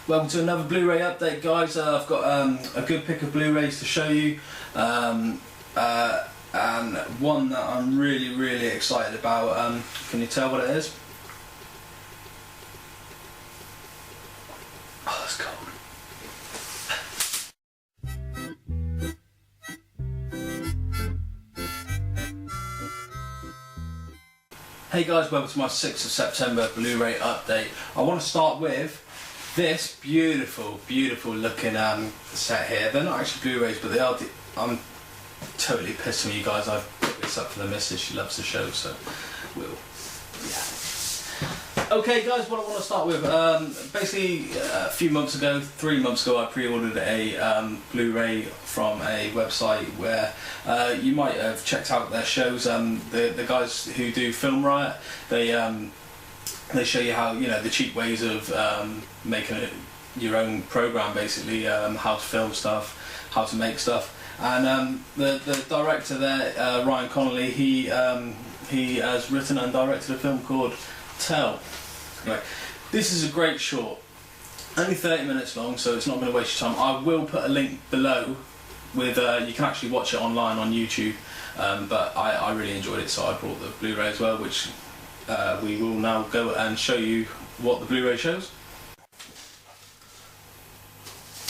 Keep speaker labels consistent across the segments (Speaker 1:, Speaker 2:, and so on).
Speaker 1: Welcome to another Blu-ray update, guys. I've got a good pick of Blu-rays to show you, and one that I'm really excited about. Can you tell what it is? Oh, it's cold. Hey guys, welcome to my 6th of September Blu-ray update. I want to start with this beautiful looking set here. They're not actually Blu-rays, but they are. I'm totally pissed on you guys. I've picked this up for the missus. She loves the show, so we'll. Yeah. Okay, guys. What I want to start with, basically, a few months ago, 3 months ago, I pre-ordered a Blu-ray from a website where you might have checked out their shows. The guys who do Film Riot, they show you how, you know, the cheap ways of making your own program, basically, how to film stuff, how to make stuff. And the director there, Ryan Connolly, he has written and directed a film called Tell. Anyway, this is a great short, only 30 minutes long, so it's not going to waste your time. I will put a link below with you can actually watch it online on YouTube, but I really enjoyed it, so I brought the Blu-ray as well, which we will now go and show you what the Blu-ray shows.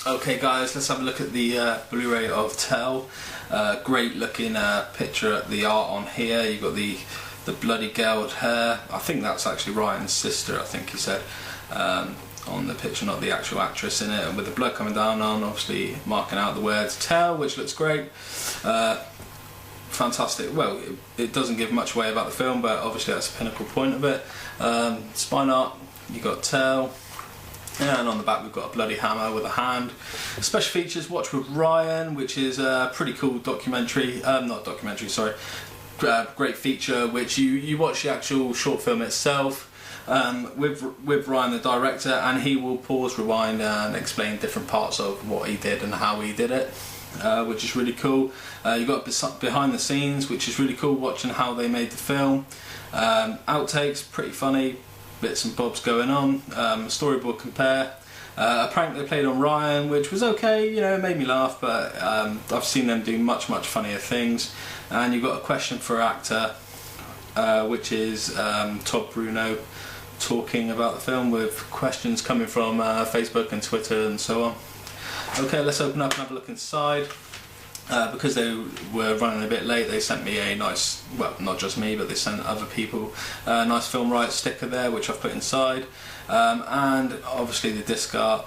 Speaker 1: Okay guys, let's have a look at the Blu-ray of Tell. Great looking picture at the art on here. You've got the bloody gelled hair. I think that's actually Ryan's sister, I think he said, on the picture, not the actual actress in it, and with the blood coming down on, obviously marking out the words Tell, which looks great. Fantastic. Well, it doesn't give much away about the film, but obviously that's the pinnacle point of it. Spine art, you got Tell, and on the back we've got a bloody hammer with a hand. Special features, Watch with Ryan, which is a pretty cool documentary, not documentary, sorry, great feature, which you watch the actual short film itself with Ryan the director, and he will pause, rewind and explain different parts of what he did and how he did it. Which is really cool. You've got behind the scenes, which is really cool, watching how they made the film. Outtakes, pretty funny, bits and bobs going on. Storyboard compare. A prank they played on Ryan, which was okay, you know, it made me laugh, but I've seen them do much funnier things. And you've got a question for actor, which is Todd Bruno talking about the film with questions coming from Facebook and Twitter and so on. Okay, let's open up and have a look inside. Because they were running a bit late, they sent me a nice, well, not just me, but they sent other people a nice Film Riot sticker there, which I've put inside. And obviously the disc art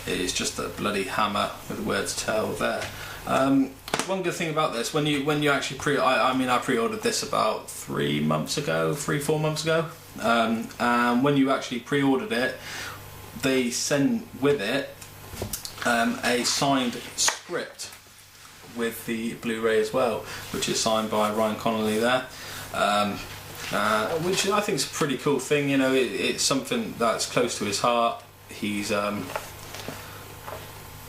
Speaker 1: is just a bloody hammer with the words Tell there. One good thing about this, when you actually I pre-ordered this about 4 months ago, and when you actually pre-ordered it, they send with it a signed script with the Blu-ray as well, which is signed by Ryan Connolly there, which I think is a pretty cool thing. You know, it's something that's close to his heart. He's and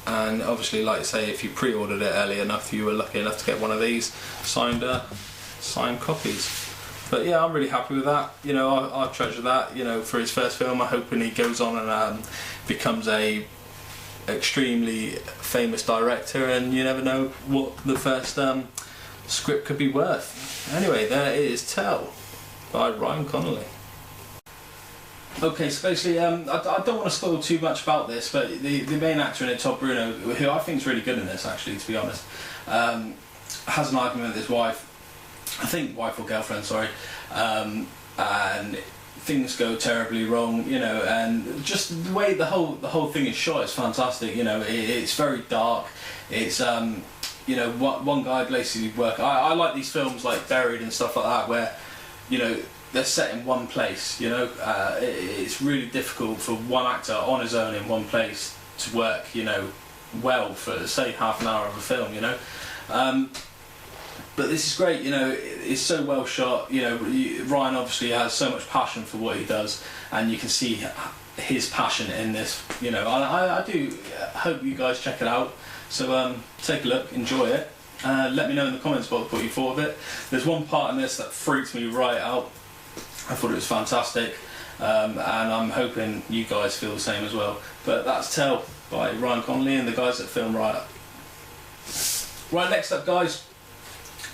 Speaker 1: obviously, like I say, if you pre-ordered it early enough, you were lucky enough to get one of these signed copies. But yeah, I'm really happy with that. You know, I treasure that. You know, for his first film, I'm hoping he goes on and becomes a extremely famous director, and you never know what the first script could be worth. Anyway, there it is, Tell by Ryan Connolly. Okay, so basically, I don't want to spoil too much about this, but the main actor in it, Todd Bruno, who I think is really good in this, actually, to be honest, has an argument with his wife, I think wife or girlfriend, sorry, and things go terribly wrong, you know, and just the way the whole thing is shot is fantastic. You know, it's very dark. It's you know, one guy basically I like these films like Buried and stuff like that, where, you know, they're set in one place. You know, it's really difficult for one actor on his own in one place to work, you know, well for say half an hour of a film. You know. But this is great, you know, it's so well shot. You know, Ryan obviously has so much passion for what he does, and you can see his passion in this. You know, I do hope you guys check it out. So take a look, enjoy it. Let me know in the comments what you thought of it. There's one part in this that freaked me right out. I thought it was fantastic. and I'm hoping you guys feel the same as well. But that's Tell by Ryan Connolly and the guys at Film Riot. Right, next up guys,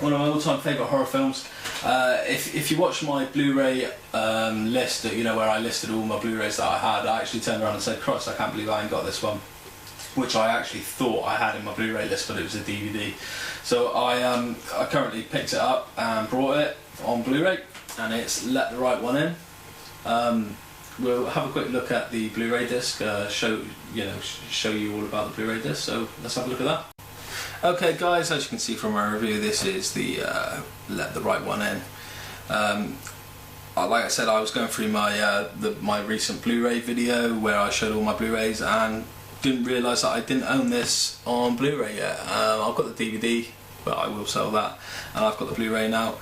Speaker 1: one of my all-time favourite horror films. If you watch my Blu-ray list, you know, where I listed all my Blu-rays that I had, I actually turned around and said, Christ, I can't believe I ain't got this one, which I actually thought I had in my Blu-ray list, but it was a DVD. So I currently picked it up and brought it on Blu-ray, and it's Let the Right One In. We'll have a quick look at the Blu-ray disc, show you all about the Blu-ray disc, so let's have a look at that. Okay guys, as you can see from my review, this is the Let the Right One In. Like I said, I was going through my my recent Blu-ray video where I showed all my Blu-rays and didn't realise that I didn't own this on Blu-ray yet. I've got the DVD, but I will sell that, and I've got the Blu-ray now.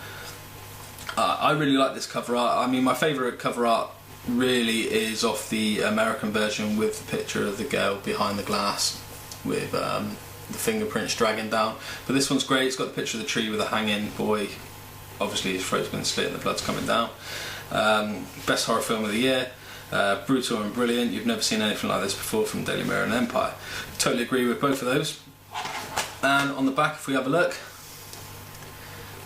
Speaker 1: I really like this cover art. I mean, my favourite cover art really is off the American version with the picture of the girl behind the glass with the fingerprints dragging down, but this one's great. It's got the picture of the tree with a hanging boy, obviously his throat's been slit and the blood's coming down. Best horror film of the year, brutal and brilliant. You've never seen anything like this before from Daily Mirror and Empire. Totally agree with both of those. And on the back, if we have a look,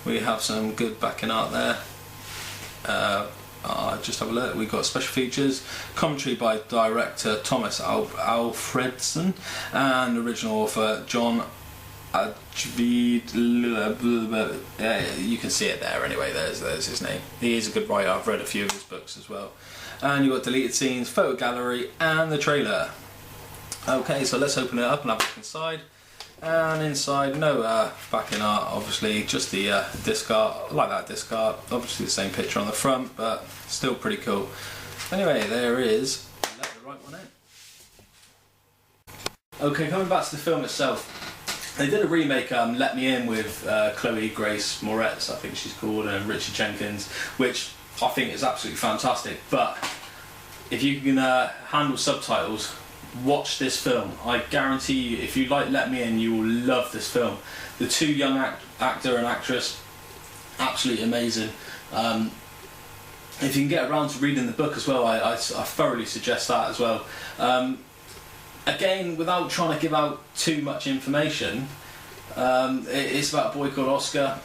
Speaker 1: we have some good backing art there. Just have a look. We've got special features, commentary by director Thomas Alfredson and original author John Ajvid. You can see it there anyway. There's his name. He is a good writer. I've read a few of his books as well. And you've got deleted scenes, photo gallery, and the trailer. Okay, so let's open it up and have a look inside. And inside, no backing art, obviously, just the disc art. I like that disc art. Obviously the same picture on the front, but still pretty cool. Anyway, there is Let the Right One In. Okay, coming back to the film itself, they did a remake, Let Me In, with Chloe Grace Moretz, I think she's called, and Richard Jenkins, which I think is absolutely fantastic. But if you can handle subtitles, watch this film. I guarantee you, if you like Let Me In, you will love this film. The two young actor and actress, absolutely amazing. If you can get around to reading the book as well, I thoroughly suggest that as well. Again, without trying to give out too much information, it's about a boy called Oscar.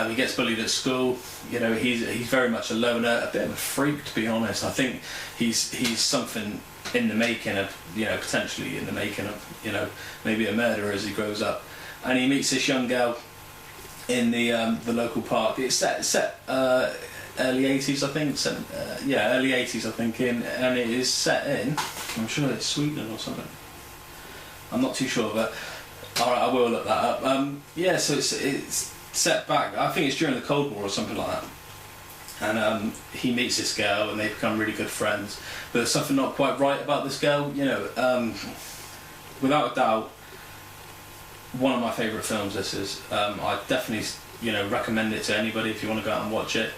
Speaker 1: He gets bullied at school. You know, he's very much a loner, a bit of a freak, to be honest. I think he's something in the making of, you know, potentially in the making of, you know, maybe a murderer as he grows up. And he meets this young girl in the local park. It's set early 80s, I think. Early 80s, I think. And it is set in, I'm sure it's Sweden or something. I'm not too sure, but alright, I will look that up. Yeah, so it's set back. I think it's during the Cold War or something like that. And he meets this girl and they become really good friends. But there's something not quite right about this girl, you know. Without a doubt, one of my favourite films this is. I definitely, you know, recommend it to anybody if you want to go out and watch it.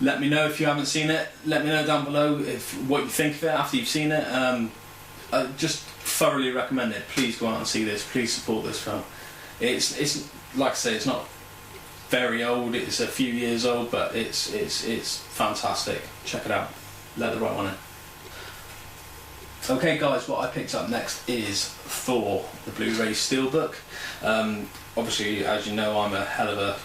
Speaker 1: Let me know if you haven't seen it. Let me know down below what you think of it after you've seen it. I just thoroughly recommend it. Please go out and see this. Please support this film. It's like I say, it's not very old. It's a few years old, but it's fantastic. Check it out. Let the Right One In. Okay guys, what I picked up next is Thor, the Blu-ray Steelbook. Obviously, as you know, I'm a hell of a,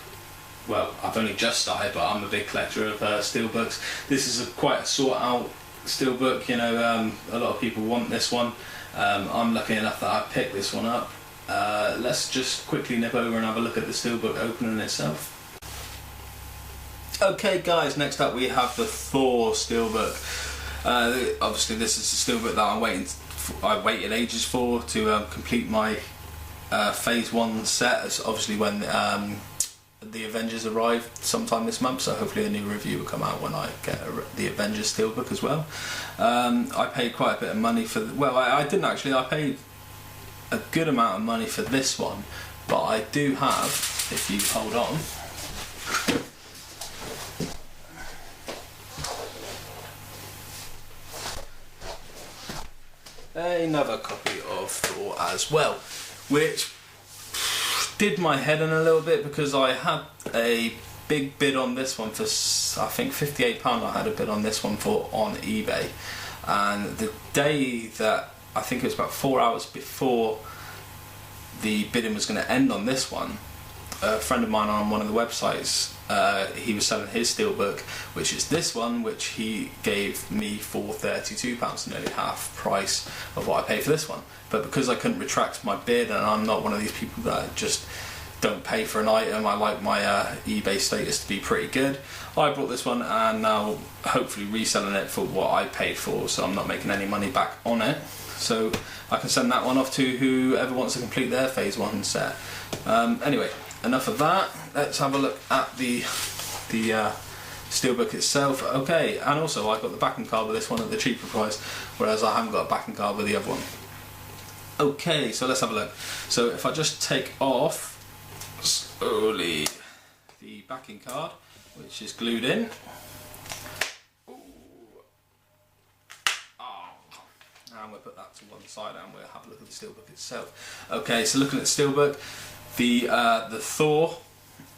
Speaker 1: well, I've only just started, but I'm a big collector of Steelbooks. This is quite a sought out Steelbook, you know. A lot of people want this one. I'm lucky enough that I picked this one up. Let's just quickly nip over and have a look at the Steelbook opening itself. Okay guys, next up we have the Thor Steelbook. Obviously this is the Steelbook that I waited ages for to complete my Phase 1 set. It's obviously when the Avengers arrive sometime this month, so hopefully a new review will come out when I get the Avengers Steelbook as well. I paid quite a bit of money for, well, I didn't actually, I paid a good amount of money for this one, but I do have, if you hold on, another copy of Thor as well, which did my head in a little bit because I had a big bid on this one for, I think £58 I had a bid on this one for on eBay, and the day that, I think it was about 4 hours before the bidding was going to end on this one, a friend of mine on one of the websites, he was selling his steelbook, which is this one, which he gave me for £32, nearly half price of what I paid for this one. But because I couldn't retract my bid, and I'm not one of these people that just don't pay for an item, I like my eBay status to be pretty good, I bought this one and now hopefully reselling it for what I paid for, so I'm not making any money back on it. So I can send that one off to whoever wants to complete their phase 1 set. Anyway, enough of that. Let's have a look at the steelbook itself. Okay, and also I got the backing card with this one at the cheaper price, whereas I haven't got a backing card with the other one. Okay, so let's have a look. So if I just take off slowly the backing card, which is glued in. And we'll put that to one side and we'll have a look at the steelbook itself. Okay, so looking at the steelbook, the Thor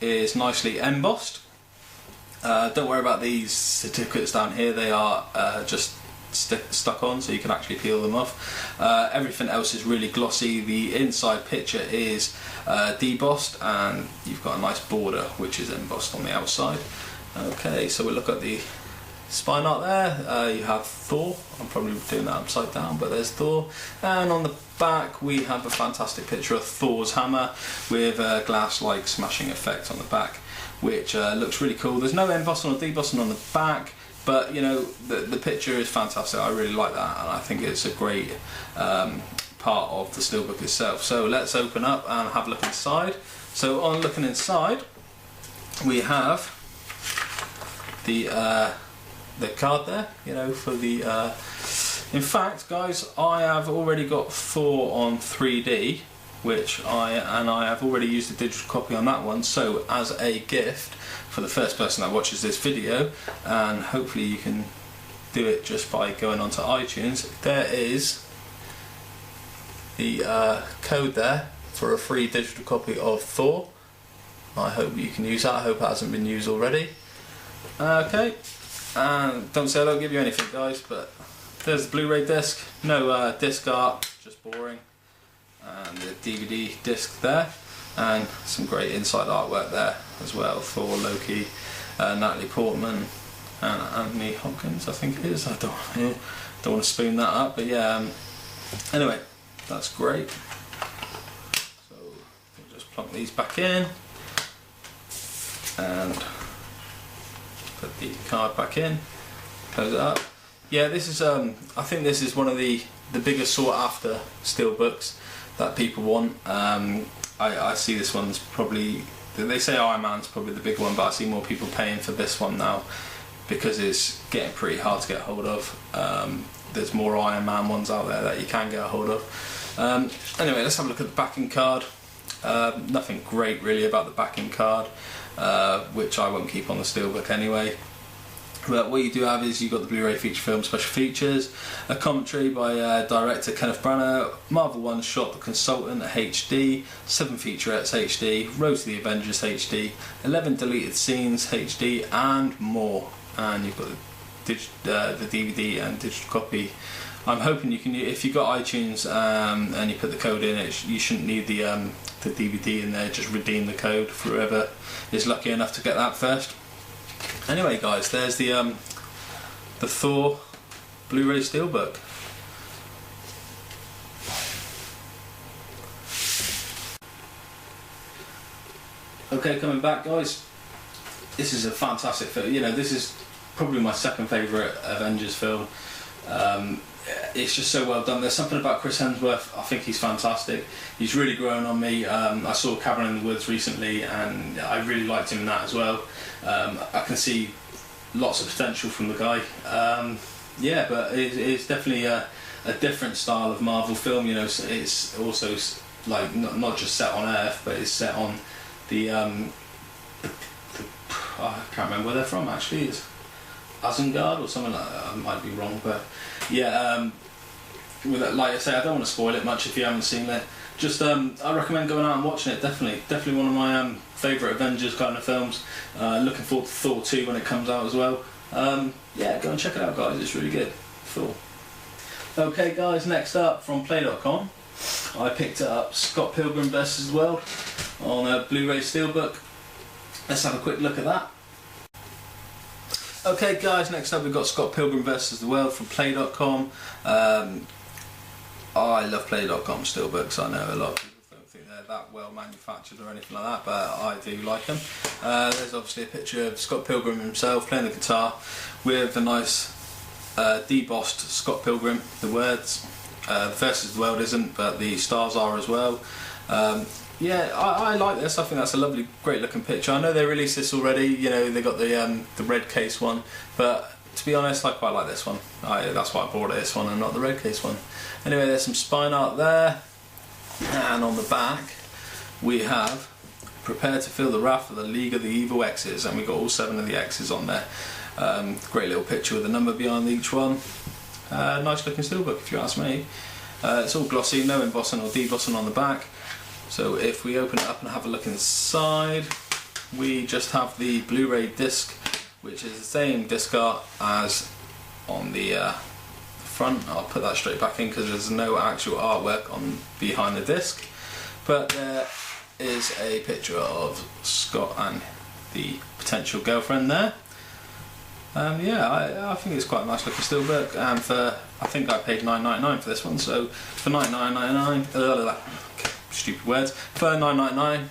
Speaker 1: is nicely embossed. Don't worry about these certificates down here, they are just stuck on, so you can actually peel them off. Everything else is really glossy. The inside picture is debossed, and you've got a nice border which is embossed on the outside. Okay, so we'll look at the spine art there. You have Thor. I'm probably doing that upside down, but there's Thor. And on the back we have a fantastic picture of Thor's hammer with a glass-like smashing effect on the back, which looks really cool. There's no embossing or debossing on the back, but you know, the picture is fantastic. I really like that, and I think it's a great part of the steelbook itself. So let's open up and have a look inside. So on looking inside, we have the card there, you know, for the in fact guys, I have already got Thor on 3D, which I have already used a digital copy on that one. So as a gift for the first person that watches this video, and hopefully you can do it just by going onto iTunes, there is the code there for a free digital copy of Thor. I hope you can use that. I hope it hasn't been used already. Okay, and don't say I don't give you anything guys, but there's the Blu-ray disc, no disc art, just boring, and the DVD disc there, and some great inside artwork there as well for Loki, Natalie Portman and Anthony Hopkins, I think it is. I don't want to spoon that up, but yeah, anyway, that's great. So we'll just plonk these back in and put the card back in, close it up. Yeah, this is I think this is one of the biggest sought after steelbooks that people want. I see this one's probably, they say Iron Man's probably the big one, but I see more people paying for this one now because it's getting pretty hard to get hold of. There's more Iron Man ones out there that you can get a hold of. Anyway, let's have a look at the backing card. Nothing great really about the backing card, which I won't keep on the steelbook anyway. But what you do have is you've got the Blu-ray feature film special features, a commentary by director Kenneth Branagh, Marvel 1 Shot The Consultant HD, 7 featurettes HD, Road to the Avengers HD, 11 deleted scenes HD, and more. And you've got the DVD and digital copy. I'm hoping you can, if you've got iTunes and you put the code in, you shouldn't need the DVD in there. Just redeem the code for whoever is lucky enough to get that first. Anyway guys, there's the Thor Blu-ray steelbook. Okay, coming back guys, this is a fantastic film. You know, this is probably my second favourite Avengers film. It's just so well done. There's something about Chris Hemsworth, I think he's fantastic. He's really grown on me. I saw Cabin in the Woods recently and I really liked him in that as well. I can see lots of potential from the guy. Yeah, but it's definitely a different style of Marvel film. You know, it's also like not just set on Earth, but it's set on the I can't remember where they're from actually. It's Asgard or something like that. I might be wrong, but yeah, with it, like I say, I don't want to spoil it much if you haven't seen it. Just I recommend going out and watching it. Definitely one of my favourite Avengers kind of films. Looking forward to Thor 2 when it comes out as well. Yeah, go and check it out, guys. It's really good. Thor. Okay, guys. Next up from Play.com, I picked up Scott Pilgrim vs. the World on a Blu-ray Steelbook. Let's have a quick look at that. Okay, guys. Next up, we've got Scott Pilgrim vs. the World from Play.com. I love Play.com Steelbooks. I know a lot of people don't think they're that well manufactured or anything like that, but I do like them. There's obviously a picture of Scott Pilgrim himself playing the guitar with a nice debossed Scott Pilgrim. The words versus the world isn't, but the stars are as well. Yeah, I like this. I think that's a lovely, great looking picture. I know they released this already. You know, they got the red case one, but to be honest, I quite like this one. That's why I bought this one and not the red case one. Anyway, there's some spine art there, and on the back we have prepare to feel the wrath of the League of the Evil X's, and we've got all 7 of the X's on there. Great little picture with a number behind each one. Nice looking steelbook if you ask me. It's all glossy, no embossing or debossing on the back. So if we open it up and have a look inside, we just have the Blu-ray disc, which is the same disc art as on the front. I'll put that straight back in because there's no actual artwork on behind the disc, but there is a picture of Scott and the potential girlfriend there. Yeah, I think it's quite a nice looking steelbook, and I think I paid $9.99 for this one. So for $9.99, stupid words, for $9.99,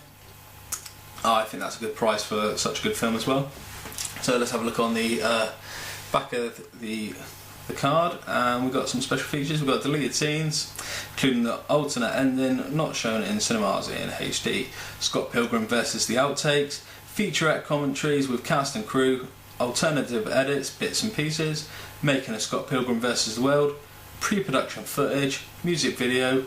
Speaker 1: I think that's a good price for such a good film as well. So let's have a look on the back of the card, and we've got some special features. We've got deleted scenes, including the alternate ending not shown in cinemas in HD, Scott Pilgrim versus the outtakes, featurette commentaries with cast and crew, alternative edits, bits and pieces, making a Scott Pilgrim vs. the World, pre-production footage, music video,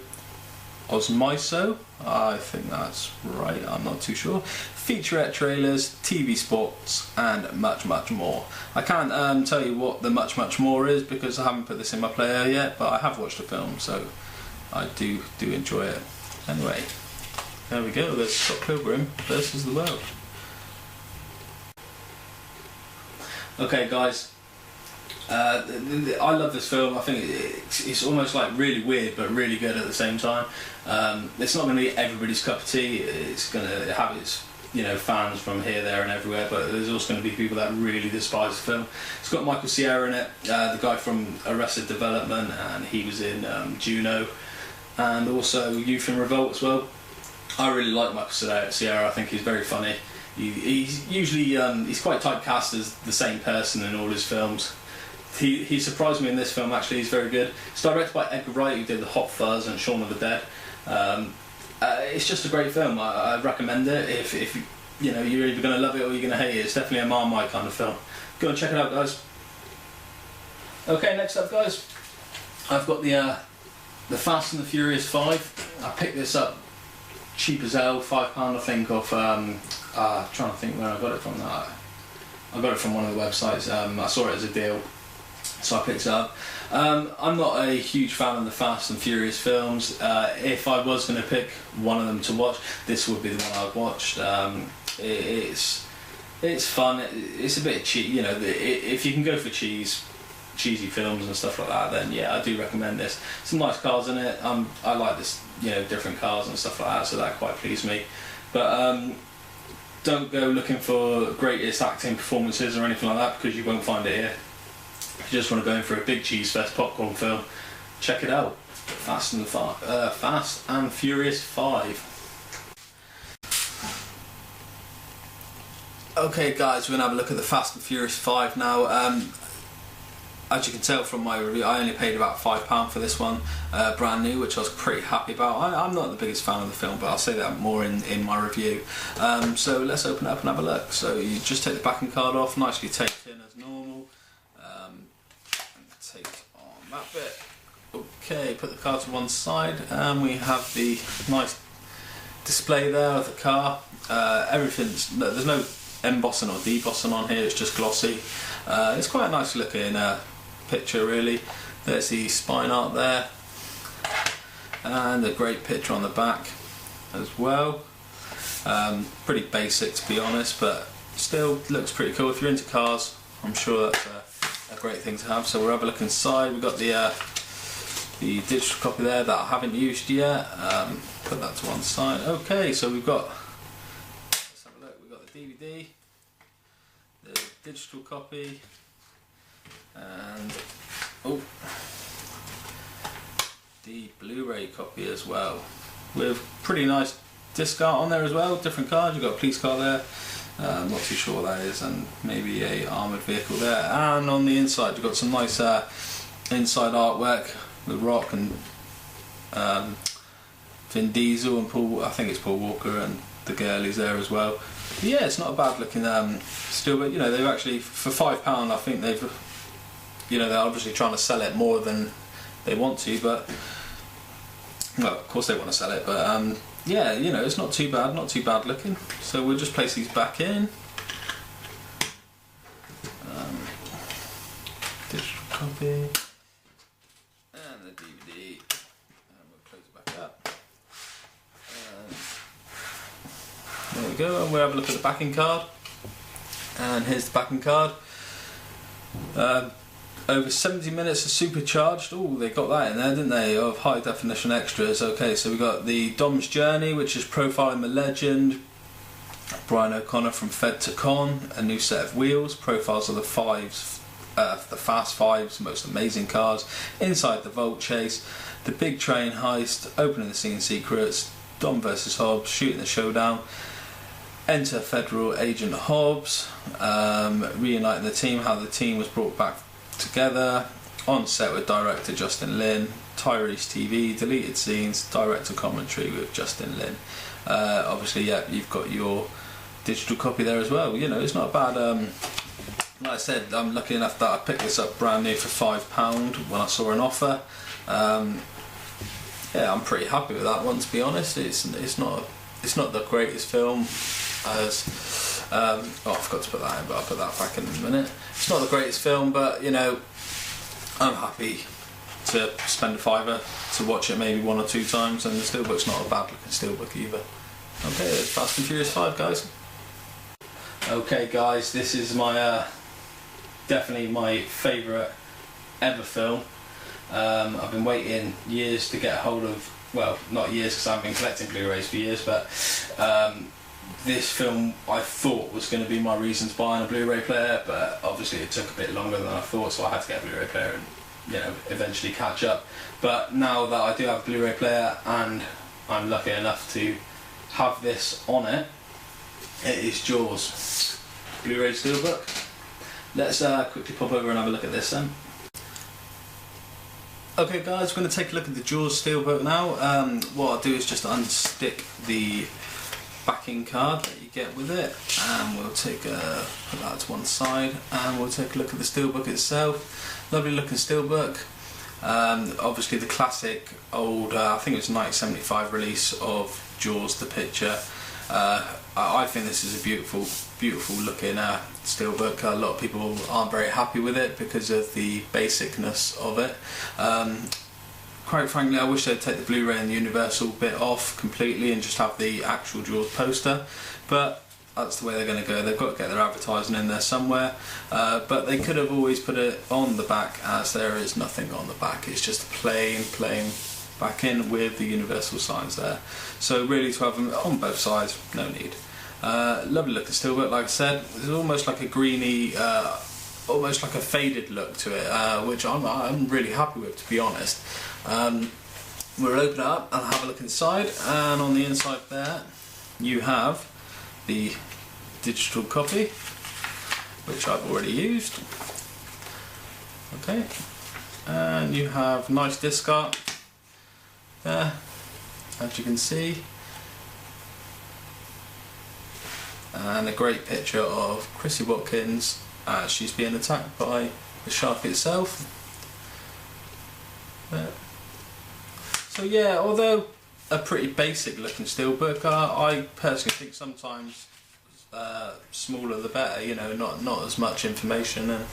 Speaker 1: Osmiso, I think that's right, I'm not too sure, featurette trailers, TV spots, and much more. I can't tell you what the much more is because I haven't put this in my player yet, but I have watched the film, so I do enjoy it. Anyway, there we go, there's Scott Pilgrim versus the World. Okay guys, I love this film. I think it's almost like really weird but really good at the same time. It's not going to be everybody's cup of tea. It's going to have its fans from here, there and everywhere, but there's also going to be people that really despise the film. It's got Michael Cera in it, the guy from Arrested Development, and he was in Juno, and also Youth in Revolt as well. I really like Michael Cera. I think he's very funny. He's usually he's quite typecast as the same person in all his films. He surprised me in this film. Actually, he's very good. It's directed by Edgar Wright, who did The Hot Fuzz and Shaun of the Dead. It's just a great film. I recommend it. If you're either going to love it or you're going to hate it. It's definitely a Marmite kind of film. Go and check it out, guys. Okay, next up, guys, I've got the Fast and the Furious 5. I picked this up cheap as hell, £5 I think off. Trying to think where I got it from. I got it from one of the websites. I saw it as a deal, so I picked it up. I'm not a huge fan of the Fast and Furious films. If I was going to pick one of them to watch, this would be the one I'd watched. It's fun. It's a bit cheap. If you can go for cheesy films and stuff like that, then yeah, I do recommend this. Some nice cars in it. I like this, different cars and stuff like that, so that quite pleased me. But don't go looking for greatest acting performances or anything like that, because you won't find it here. If you just want to go in for a big cheese fest popcorn film, check it out. Fast and Furious 5. Okay guys, we're going to have a look at the Fast and Furious 5 now. As you can tell from my review, I only paid about £5 for this one, brand new, which I was pretty happy about. I'm not the biggest fan of the film, but I'll say that more in my review. So let's open it up and have a look. So you just take the backing card off, nicely taped in as normal. Taped on that bit. Okay, put the card to one side, and we have the nice display there of the car. There's no embossing or debossing on here, it's just glossy. It's quite a nice looking picture really. There's the spine art there, and a great picture on the back as well. Pretty basic to be honest, but still looks pretty cool. If you're into cars, I'm sure that's a great thing to have. So we'll have a look inside. We've got the digital copy there that I haven't used yet. Put that to one side. Okay, so we've got, let's have a look. We've got the DVD, the digital copy, and the Blu-ray copy as well, with pretty nice disc art on there as well. Different cars. You've got a police car there. I'm not too sure what that is, and maybe a armoured vehicle there. And on the inside, you've got some nice inside artwork with Rock and Vin Diesel and Paul. I think it's Paul Walker and the girl is there as well. But yeah, it's not a bad looking still, but you know, they've actually, for £5, I think they've, you know, they're obviously trying to sell it more than they want to, but well, of course they want to sell it, but yeah, you know, it's not too bad looking. So we'll just place these back in. Digital copy and the DVD, and we'll close it back up. There we go, and we'll have a look at the backing card. And here's the backing card. Over 70 minutes of supercharged. Oh, they got that in there, didn't they? Of high definition extras. Okay, so we got the Dom's Journey, which is profiling the legend Brian O'Connor from Fed to Con. A new set of wheels, profiles of the Fast Fives, most amazing cars. Inside the Vault Chase, the big train heist, opening the scene secrets, Dom versus Hobbs, shooting the showdown. Enter Federal Agent Hobbs, reuniting the team, how the team was brought back together, on set with director Justin Lin, Tyrese TV, deleted scenes, director commentary with Justin Lin. Obviously, yeah, you've got your digital copy there as well. You know, it's not bad. Like I said, I'm lucky enough that I picked this up brand new for £5 when I saw an offer. Yeah, I'm pretty happy with that one, to be honest. It's not the greatest film as oh, I forgot to put that in, but I'll put that back in a minute. It's not the greatest film, but you know, I'm happy to spend a £5 to watch it maybe 1 or 2 times, and the steelbook's not a bad looking steelbook either. Okay, it's Fast and Furious 5, guys. Okay guys, this is my definitely my favourite ever film. I've been waiting years to get a hold of, well, not years because I've been collecting Blu-rays for years, but this film I thought was going to be my reasons buying a Blu-ray player, but obviously it took a bit longer than I thought, so I had to get a Blu-ray player and, you know, eventually catch up. But now that I do have a Blu-ray player and I'm lucky enough to have this on it, it is Jaws Blu-ray steelbook. Let's quickly pop over and have a look at this then. Okay guys, we're going to take a look at the Jaws steelbook now. What I'll do is just unstick the backing card that you get with it, and we'll put that to one side, and we'll take a look at the steelbook itself. Lovely looking steelbook. Obviously the classic old, I think it was 1975 release of Jaws the picture. I think this is a beautiful looking steelbook. A lot of people aren't very happy with it because of the basicness of it. Quite frankly, I wish they'd take the Blu-ray and the Universal bit off completely and just have the actual Jaws poster, but that's the way they're going to go. They've got to get their advertising in there somewhere, but they could have always put it on the back, as there is nothing on the back. It's just a plain back in with the Universal signs there. So really, to have them on both sides, no need. Lovely looking steelbook, like I said. It's almost like a greeny, almost like a faded look to it, which I'm really happy with, to be honest. We'll open it up and have a look inside, and on the inside there you have the digital copy, which I've already used. Okay, and you have nice disc art there, as you can see, and a great picture of Chrissy Watkins as she's being attacked by the shark itself. There. So yeah, although a pretty basic looking steelbook, I personally think sometimes smaller the better. You know, not as much information, and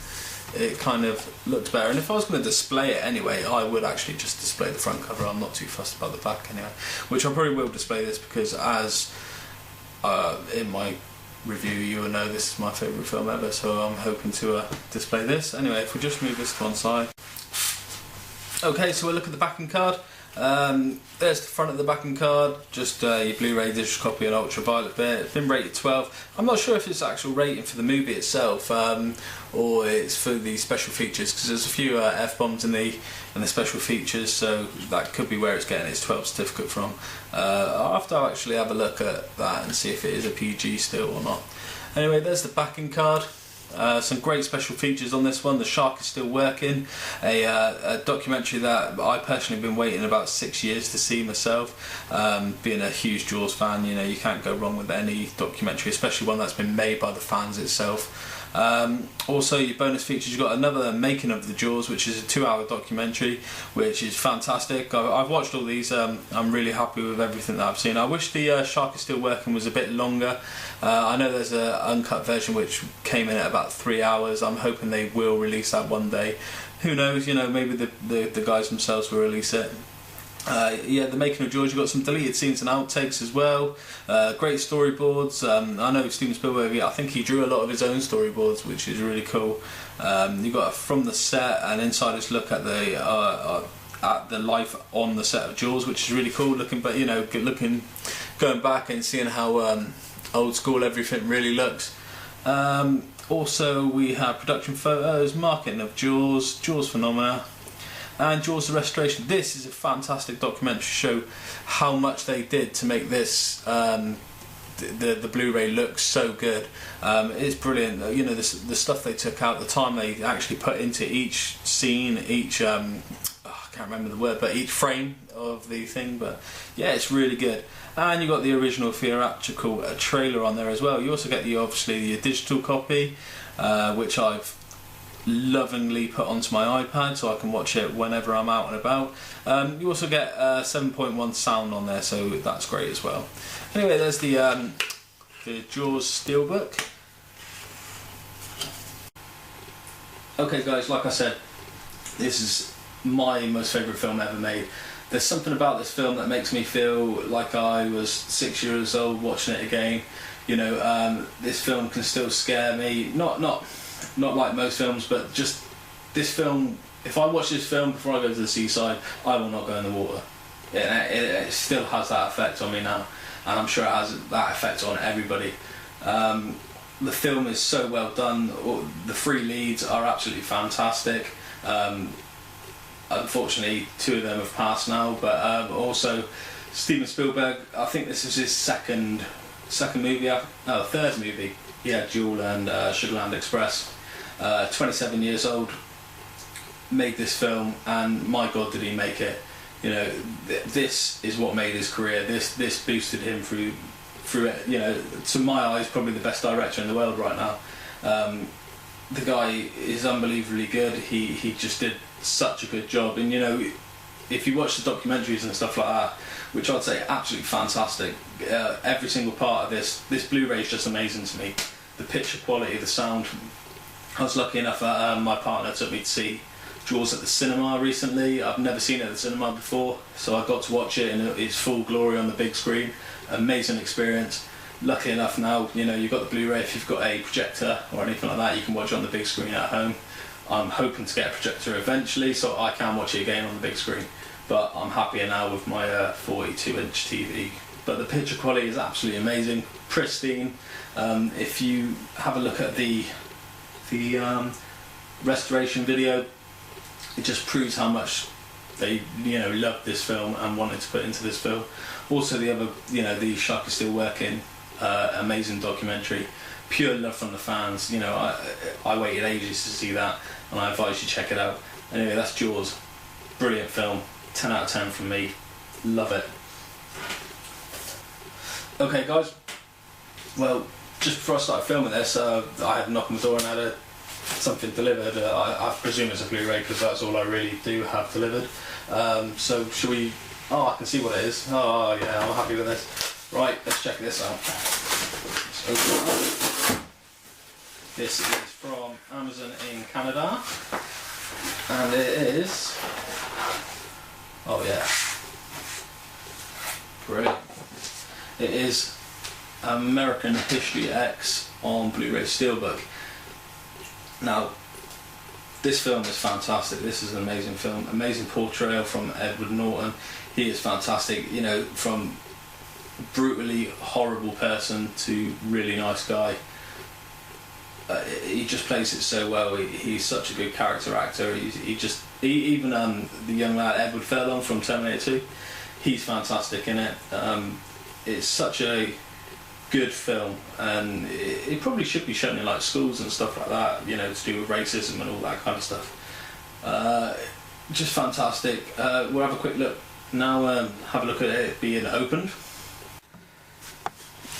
Speaker 1: it kind of looks better. And if I was going to display it anyway, I would actually just display the front cover. I'm not too fussed about the back anyway, which I probably will display this because as in my review you will know this is my favourite film ever, so I'm hoping to display this. Anyway, if we just move this to one side. Okay, so we'll look at the backing card. There's the front of the backing card, just your Blu-ray digital copy and ultraviolet bit. It's been rated 12. I'm not sure if it's actual rating for the movie itself or it's for the special features, because there's a few F-bombs in the special features, so that could be where it's getting its 12 certificate from. I'll have to actually have a look at that and see if it is a PG still or not. Anyway, there's the backing card. Some great special features on this one. The shark is still working, a documentary that I personally have been waiting about 6 years to see myself. Being a huge Jaws fan, you know, you can't go wrong with any documentary, especially one that's been made by the fans itself. Also, your bonus features, you've got another making of the Jaws, which is a 2-hour documentary, which is fantastic. I've watched all these. I'm really happy with everything that I've seen. I wish the Shark is Still Working was a bit longer. I know there's an uncut version which came in at about 3 hours. I'm hoping they will release that one day. Who knows, you know, maybe the guys themselves will release it. Yeah, the making of Jaws, you've got some deleted scenes and outtakes as well. Great storyboards. I know Steven Spielberg, I think he drew a lot of his own storyboards, which is really cool. You've got a from the set and insider's look at the life on the set of Jaws, which is really cool looking. But you know, going back and seeing how old school everything really looks. Also, we have production photos, marketing of Jaws, Jaws phenomena, and Jaws the Restoration. This is a fantastic documentary to show how much they did to make this the Blu-ray look so good. It's brilliant. You know, the stuff they took out, the time they actually put into each scene, each I can't remember the word, but each frame of the thing. But yeah, it's really good. And you got the original theatrical trailer on there as well. You also get obviously your digital copy, which I've lovingly put onto my iPad so I can watch it whenever I'm out and about. You also get 7.1 sound on there, so that's great as well. Anyway, there's the Jaws Steelbook. Okay guys, like I said, this is my most favourite film ever made. There's something about this film that makes me feel like I was 6 years old watching it again. You know, this film can still scare me. Not like most films, but just this film. If I watch this film before I go to the seaside, I will not go in the water. It still has that effect on me now, and I'm sure it has that effect on everybody. The film is so well done. The three leads are absolutely fantastic. Unfortunately, 2 of them have passed now, but also Steven Spielberg. I think this is his second movie. Third movie. Yeah, Jewel and Sugarland Express. 27 years old, made this film, and my God, did he make it! You know, this is what made his career. This boosted him through it. You know, to my eyes, probably the best director in the world right now. The guy is unbelievably good. He just did such a good job, and you know, if you watch the documentaries and stuff like that, which I'd say absolutely fantastic, every single part of this Blu-ray is just amazing to me. The picture quality, the sound. I was lucky enough that my partner took me to see Jaws at the cinema recently. I've never seen it at the cinema before, so I got to watch it in its full glory on the big screen. Amazing experience. Lucky enough now, you know, you've got the Blu-ray. If you've got a projector or anything like that, you can watch it on the big screen at home. I'm hoping to get a projector eventually, so I can watch it again on the big screen. But I'm happier now with my 42-inch TV. But the picture quality is absolutely amazing, pristine. If you have a look at the restoration video, it just proves how much they, you know, loved this film and wanted to put into this film. Also, the other, you know, the Shark is Still Working, amazing documentary, pure love from the fans. You know, I waited ages to see that, and I advise you check it out. Anyway, that's Jaws, brilliant film, 10 out of 10 from me, love it. Okay guys, well, just before I started filming this, I had a knock on the door and had something delivered. I presume it's a Blu-ray because that's all I really do have delivered. So should we... Oh, I can see what it is. Oh yeah, I'm happy with this. Right, let's check this out. Let's open it up. This is from Amazon in Canada, and it is, oh yeah, brilliant. It is American History X on Blu-ray Steelbook. Now, this film is fantastic. This is an amazing film, amazing portrayal from Edward Norton. He is fantastic, you know, from brutally horrible person to really nice guy. He just plays it so well. He's such a good character actor. Even the young lad Edward Furlong from Terminator 2, he's fantastic in it. It's such a good film, and it probably should be shown in like schools and stuff like that, you know, to do with racism and all that kind of stuff. Just fantastic. We'll have a quick look now, have a look at it being opened.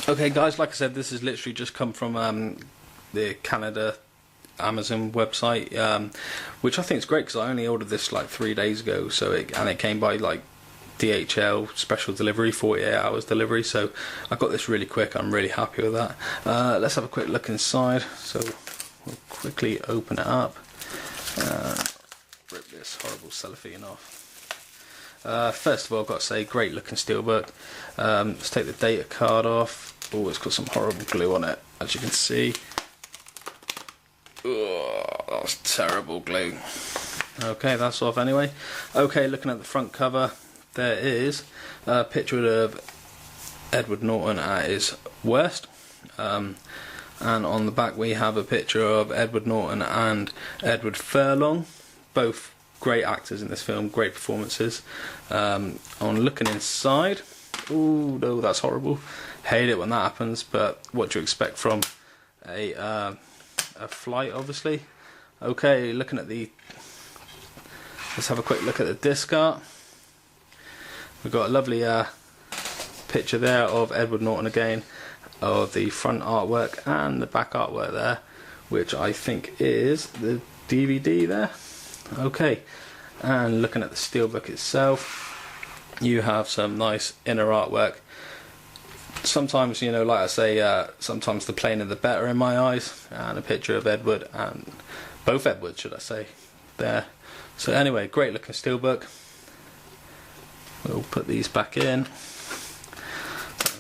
Speaker 1: Okay guys, like I said, this has literally just come from the Canada Amazon website, which I think is great because I only ordered this like 3 days ago, so it came by like DHL special delivery, 48 hours delivery, so I got this really quick. I'm really happy with that. Let's have a quick look inside. So we'll quickly open it up, rip this horrible cellophane off. First of all, I've got to say, great looking steelbook. Let's take the data card off. Oh, it's got some horrible glue on it, as you can see. Oh, that's terrible glue. Okay, that's off anyway. Okay, looking at the front cover, there is a picture of Edward Norton at his worst, and on the back we have a picture of Edward Norton and Edward Furlong, both great actors in this film, great performances. On looking inside, ooh, no, that's horrible. Hate it when that happens, but what do you expect from a flight, obviously. Okay, looking at let's have a quick look at the disc art. We've got a lovely picture there of Edward Norton again, of the front artwork and the back artwork there, which I think is the DVD there. Okay, and looking at the steelbook itself, you have some nice inner artwork. Sometimes, you know, like I say, sometimes the plainer the better in my eyes, and a picture of Edward, and both Edwards, should I say, there. So anyway, great looking steelbook. We'll put these back in, and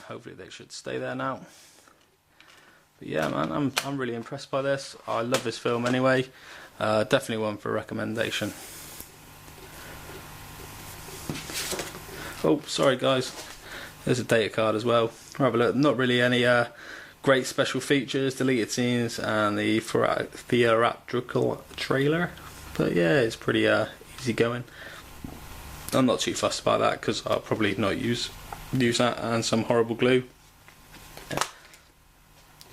Speaker 1: hopefully they should stay there now. But yeah, man, I'm really impressed by this. I love this film anyway. Definitely one for a recommendation. Oh, sorry guys, there's a data card as well. Have a look. Not really any great special features, deleted scenes, and the theatrical trailer. But yeah, it's pretty easy going. I'm not too fussed about that because I'll probably not use that and some horrible glue. Yeah.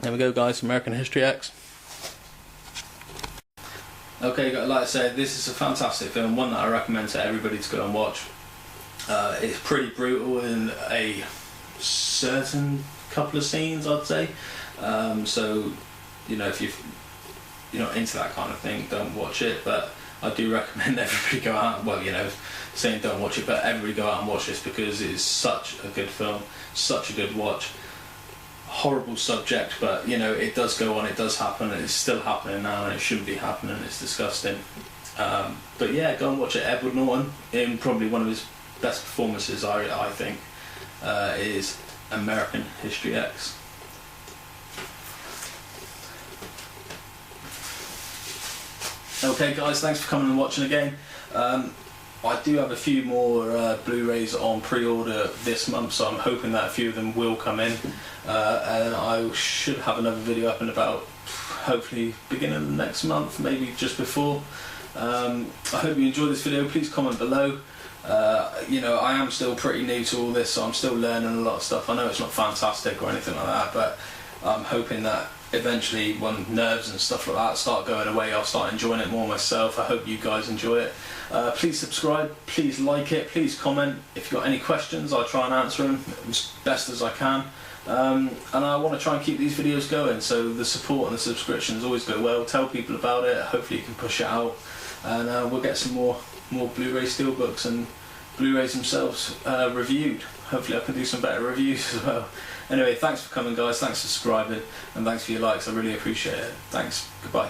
Speaker 1: There we go guys, American History X. Okay, like I said, this is a fantastic film, one that I recommend to everybody to go and watch. It's pretty brutal in a certain couple of scenes, I'd say. So, you know, if you're not into that kind of thing, don't watch it. But I do recommend everybody go out. Well, you know, saying don't watch it, but everybody go out and watch this because it's such a good film, such a good watch. Horrible subject, but you know, it does go on, it does happen, and it's still happening now, and it shouldn't be happening. It's disgusting. But yeah, go and watch it. Edward Norton, in probably one of his best performances, I think, is American History X. Okay guys, thanks for coming and watching again. I do have a few more Blu-rays on pre-order this month, so I'm hoping that a few of them will come in, and I should have another video up in about, hopefully, beginning of next month, maybe just before. I hope you enjoyed this video. Please comment below. You know, I am still pretty new to all this, so I'm still learning a lot of stuff. I know it's not fantastic or anything like that, but I'm hoping that eventually, when nerves and stuff like that start going away, I'll start enjoying it more myself. I hope you guys enjoy it. Please subscribe, please like it, please comment. If you've got any questions, I'll try and answer them as best as I can. And I want to try and keep these videos going, so the support and the subscriptions always go well. Tell people about it, hopefully you can push it out, and we'll get some more Blu-ray steelbooks and Blu-rays themselves reviewed. Hopefully I can do some better reviews as well. Anyway, thanks for coming guys, thanks for subscribing, and thanks for your likes. I really appreciate it. Thanks, goodbye.